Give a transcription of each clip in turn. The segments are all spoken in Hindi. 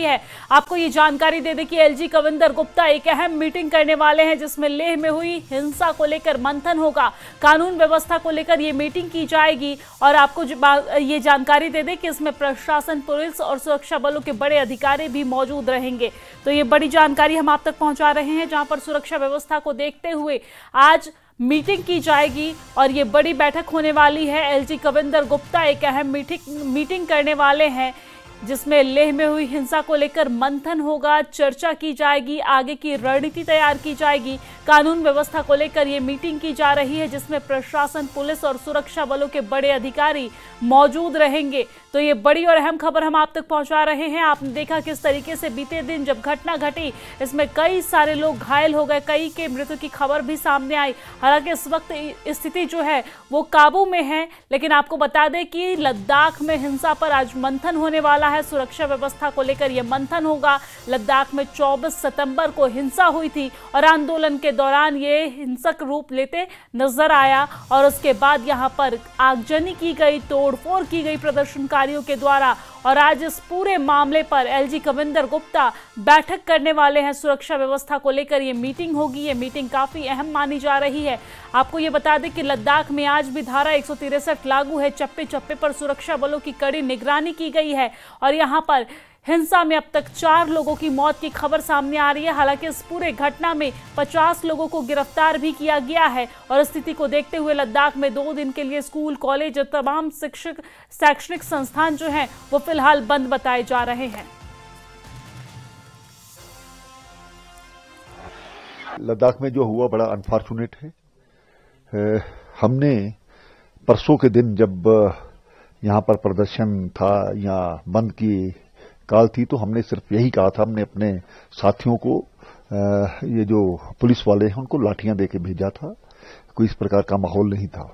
है। आपको ये जानकारी दे दें कि एलजी कविंदर गुप्ता एक अहम मीटिंग करने वाले हैं, जिसमें लेह में हुई हिंसा को लेकर मंथन होगा। कानून व्यवस्था को लेकर ये मीटिंग की जाएगी और आपको ये जानकारी दे दें कि इसमें प्रशासन, पुलिस और सुरक्षा बलों के बड़े अधिकारी भी मौजूद रहेंगे। तो ये बड़ी जानकारी हम आप तक पहुंचा रहे हैं, जहां पर सुरक्षा व्यवस्था को देखते हुए आज मीटिंग की जाएगी और ये बड़ी बैठक होने वाली है। एलजी कविंदर गुप्ता एक अहम मीटिंग करने वाले हैं, जिसमें लेह में हुई हिंसा को लेकर मंथन होगा, चर्चा की जाएगी, आगे की रणनीति तैयार की जाएगी। कानून व्यवस्था को लेकर ये मीटिंग की जा रही है, जिसमें प्रशासन, पुलिस और सुरक्षा बलों के बड़े अधिकारी मौजूद रहेंगे। तो ये बड़ी और अहम खबर हम आप तक पहुंचा रहे हैं। आपने देखा किस तरीके से बीते दिन जब घटना घटी, इसमें कई सारे लोग घायल हो गए, कई के मृत्यु की खबर भी सामने आई। हालांकि इस वक्त स्थिति जो है वो काबू में है, लेकिन आपको बता दें कि लद्दाख में हिंसा पर आज मंथन होने वाला है। सुरक्षा व्यवस्था को लेकर यह मंथन होगा। लद्दाख में 24 सितंबर को हिंसा हुई थी और आंदोलन के दौरान ये हिंसक रूप लेते नजर आया और उसके बाद यहां पर आगजनी की गई, तोड़फोड़ की गई प्रदर्शनकारियों के द्वारा। और आज इस पूरे मामले पर एलजी कविंदर गुप्ता बैठक करने वाले हैं। सुरक्षा व्यवस्था को लेकर ये मीटिंग होगी। ये मीटिंग काफी अहम मानी जा रही है। आपको ये बता दें कि लद्दाख में आज भी धारा 163 लागू है। चप्पे चप्पे पर सुरक्षा बलों की कड़ी निगरानी की गई है और यहां पर हिंसा में अब तक 4 लोगों की मौत की खबर सामने आ रही है। हालांकि इस पूरे घटना में 50 लोगों को गिरफ्तार भी किया गया है और स्थिति को देखते हुए लद्दाख में 2 दिन के लिए स्कूल, कॉलेज और तमाम शैक्षणिक संस्थान जो हैं वो फिलहाल बंद बताए जा रहे हैं। लद्दाख में जो हुआ बड़ा अनफॉर्चुनेट है। हमने परसों के दिन जब यहाँ पर प्रदर्शन था या बंद की काल थी, तो हमने सिर्फ यही कहा था, हमने अपने साथियों को ये जो पुलिस वाले हैं उनको लाठियां देके भेजा था। कोई इस प्रकार का माहौल नहीं था।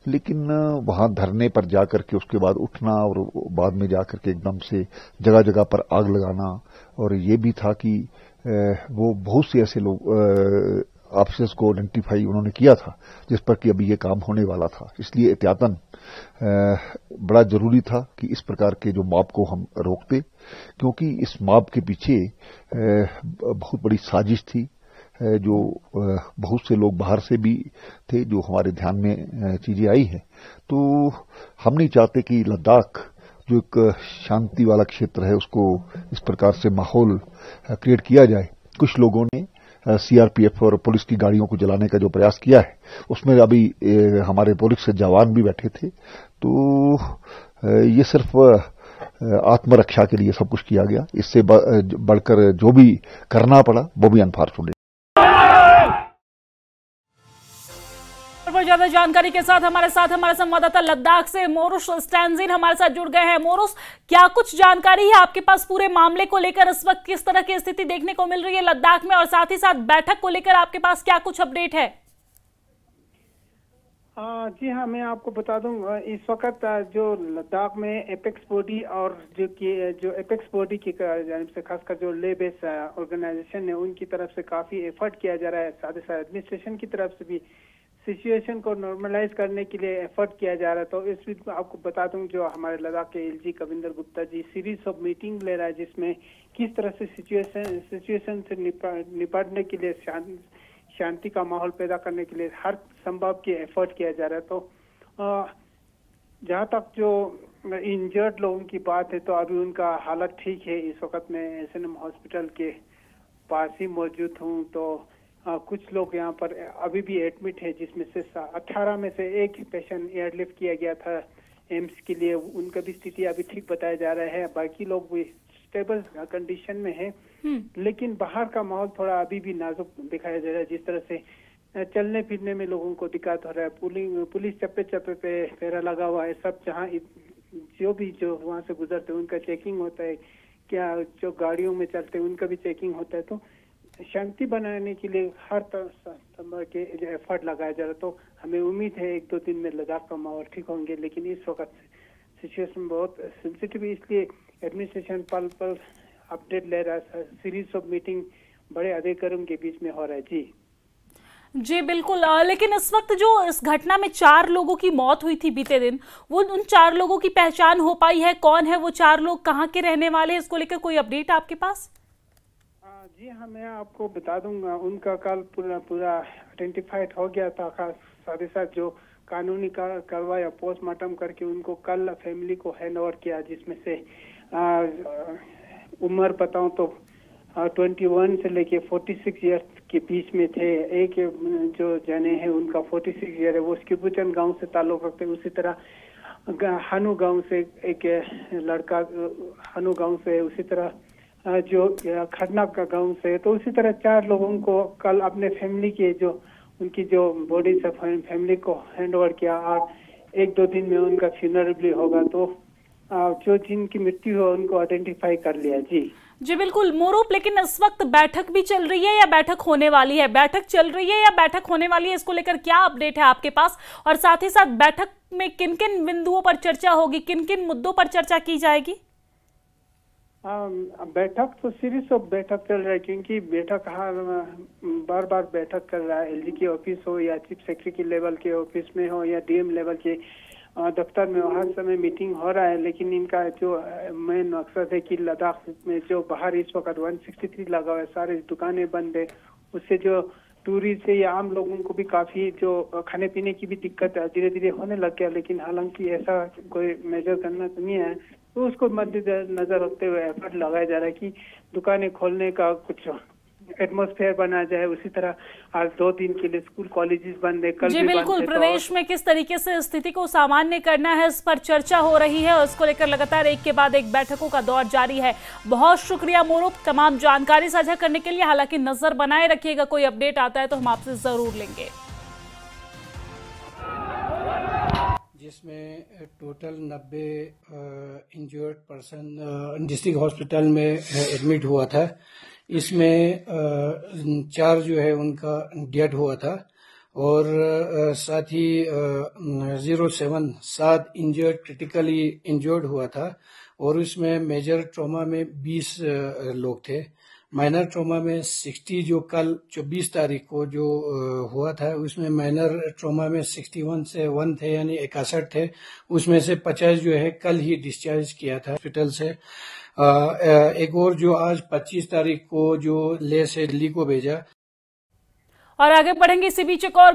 लेकिन वहां धरने पर जाकर के उसके बाद उठना और बाद में जाकर के एकदम से जगह जगह पर आग लगाना, और ये भी था कि वो बहुत से ऐसे लोग ऑफिसर्स को आइडेंटिफाई उन्होंने किया था जिस पर कि अभी ये काम होने वाला था। इसलिए एहतियातन बड़ा जरूरी था कि इस प्रकार के जो मॉब को हम रोकते, क्योंकि इस मॉब के पीछे बहुत बड़ी साजिश थी। जो बहुत से लोग बाहर से भी थे जो हमारे ध्यान में चीजें आई है। तो हम नहीं चाहते कि लद्दाख जो एक शांति वाला क्षेत्र है उसको इस प्रकार से माहौल क्रिएट किया जाए। कुछ लोगों ने सीआरपीएफ और पुलिस की गाड़ियों को जलाने का जो प्रयास किया है, उसमें अभी हमारे पुलिस के जवान भी बैठे थे। तो ये सिर्फ आत्मरक्षा के लिए सब कुछ किया गया। इससे बढ़कर जो भी करना पड़ा वो भी अनफॉर्चुनेट। ज्यादा जानकारी के साथ हमारे संवाददाता लद्दाख से मोरुश स्टैंजिन हमारे साथ जुड़ गए हैं। मोरुश, क्या कुछ जानकारी है आपके पास पूरे मामले को लेकर? इस वक्त किस तरह की स्थिति देखने को मिल रही है लद्दाख में, और साथ ही साथ बैठक को लेकर आपके पास क्या कुछ अपडेट है? जी हाँ, मैं आपको बता दूं, इस वक्त जो लद्दाख में एपेक्स बॉडी और जो एपेक्स बॉडी की जानिब से खासकर जो ले बेस ऑर्गेनाइजेशन है उनकी तरफ से काफी एफर्ट किया जा रहा है। साथ ही साथ एडमिनिस्ट्रेशन की तरफ से भी सिचुएशन को नॉर्मलाइज करने के लिए एफर्ट किया जा रहा है। तो इस वीक आपको बता दूं, जो हमारे लद्दाख के LG Kavinder Gupta ji series of meeting ले रहा है, जिसमें किस तरह से सिचुएशन से निपटने के लिए, शांति का माहौल पैदा करने के लिए हर संभव की एफर्ट किया जा रहा है। तो जहाँ तक जो इंजर्ड लोगों की बात है, तो अभी उनका हालत ठीक है। इस वक्त मैं एसएनएम हॉस्पिटल के पास ही मौजूद हूँ। तो कुछ लोग यहाँ पर अभी भी एडमिट है, जिसमें से 18 में से एक ही पेशेंट एयरलिफ्ट किया गया था एम्स के लिए। उनका भी स्थिति अभी ठीक बताया जा रहा है। बाकी लोग भी स्टेबल कंडीशन में है, लेकिन बाहर का माहौल थोड़ा अभी भी नाजुक दिखाया जा रहा है। जिस तरह से चलने फिरने में लोगों को दिक्कत हो रहा है, पुलिस चप्पे चप्पे पे फेरा लगा हुआ है। सब जहाँ जो वहाँ से गुजरते हैं उनका चेकिंग होता है, क्या जो गाड़ियों में चलते हैं उनका भी चेकिंग होता है। तो शांति बनाने के लिए हर तरह के एफर्ट लगाया जा रहा है। तो हमें उम्मीद है 1-2 दिन में लद्दाख का माहौल ठीक होंगे, लेकिन इस वक्त सिचुएशन बहुत सेंसिटिव है। इसलिए एडमिनिस्ट्रेशन पल पल अपडेट ले रहा है। सीरीज ऑफ मीटिंग बड़े अधिकारियों के बीच में हो रहा है। जी जी बिल्कुल। लेकिन इस वक्त जो इस घटना में 4 लोगों की मौत हुई थी बीते दिन, वो उन 4 लोगों की पहचान हो पाई है? कौन है वो 4 लोग, कहाँ के रहने वाले हैं? इसको लेकर कोई अपडेट आपके पास? जी हाँ, मैं आपको बता दूंगा, उनका कल पूरा आइडेंटिफाइड हो गया था। साथ ही साथ जो कानूनी कार्रवाई पोस्टमार्टम करके उनको कल फैमिली को हैंड ओवर किया, जिसमें से उम्र बताऊं तो 21 से लेके 46 ईयर्स के बीच में थे। एक जो जने हैं उनका 46 ईयर है, वो स्किपुचन गांव से ताल्लुक रखते हैं। उसी तरह हनु गांव से एक लड़का हनु गांव से, उसी तरह जो खरना का गांव से। तो उसी तरह 4 लोगों को कल अपने फैमिली के जो उनकी जो बॉडी से फैमिली को हैंड ओवर किया, और 1-2 दिन में उनका फ्यूनरल भी होगा। तो जो जिनकी मृत्यु हो उनको आइडेंटिफाई कर लिया। जी बिल्कुल मोरूप, लेकिन इस वक्त बैठक भी चल रही है या बैठक होने वाली है? बैठक चल रही है या बैठक होने वाली है, इसको लेकर क्या अपडेट है आपके पास? और साथ ही साथ बैठक में किन किन बिंदुओं पर चर्चा होगी, किन किन मुद्दों पर चर्चा की जाएगी? बैठक तो सीरीज ऑफ बैठक चल रहा है, क्योंकि बैठक बार बार बैठक कर रहा है। एलजी के ऑफिस हो या चीफ सेक्रेटरी लेवल के ऑफिस में हो या डीएम लेवल के दफ्तर में, हर समय मीटिंग हो रहा है। लेकिन इनका जो मेन मकसद है कि लद्दाख में जो बाहर इस वक्त 163 लगा हुआ है, सारी दुकानें बंद है, उससे जो टूरिस्ट है या आम लोगों को भी काफी जो खाने पीने की भी दिक्कत धीरे धीरे होने लग गया। लेकिन हालांकि ऐसा कोई मेजर करना तो नहीं है, तो उसको मद्देनजर रखते हुए एफर्ट लगाया जा रहा है कि दुकानें खोलने का कुछ एटमॉस्फेयर बना जाए। उसी तरह आज 2 दिन के लिए स्कूल कॉलेजेस बंद है, कल जी भी बिल्कुल। बंद है। प्रदेश में किस तरीके से स्थिति को सामान्य करना है, इस पर चर्चा हो रही है और इसको लेकर लगातार एक के बाद एक बैठकों का दौर जारी है। बहुत शुक्रिया मोरूप तमाम जानकारी साझा करने के लिए। हालांकि नजर बनाए रखिएगा, कोई अपडेट आता है तो हम आपसे जरूर लेंगे। जिसमें total 90 injured person district hospital में एडमिट हुआ था। इसमें 4 जो है उनका डेथ हुआ था, और साथ ही 7 इंजर्ड क्रिटिकली इंजर्ड हुआ था, और उसमें मेजर ट्रॉमा में 20 लोग थे। माइनर ट्रॉमा में 60 जो कल 24 तारीख को जो हुआ था, उसमें माइनर ट्रॉमा में 61 से 1 थे, यानी 61 थे। उसमें से 50 जो है कल ही डिस्चार्ज किया था हॉस्पिटल से। एक और जो आज 25 तारीख को जो ले से दिल्ली को भेजा। और आगे बढ़ेंगे इसी बीच एक और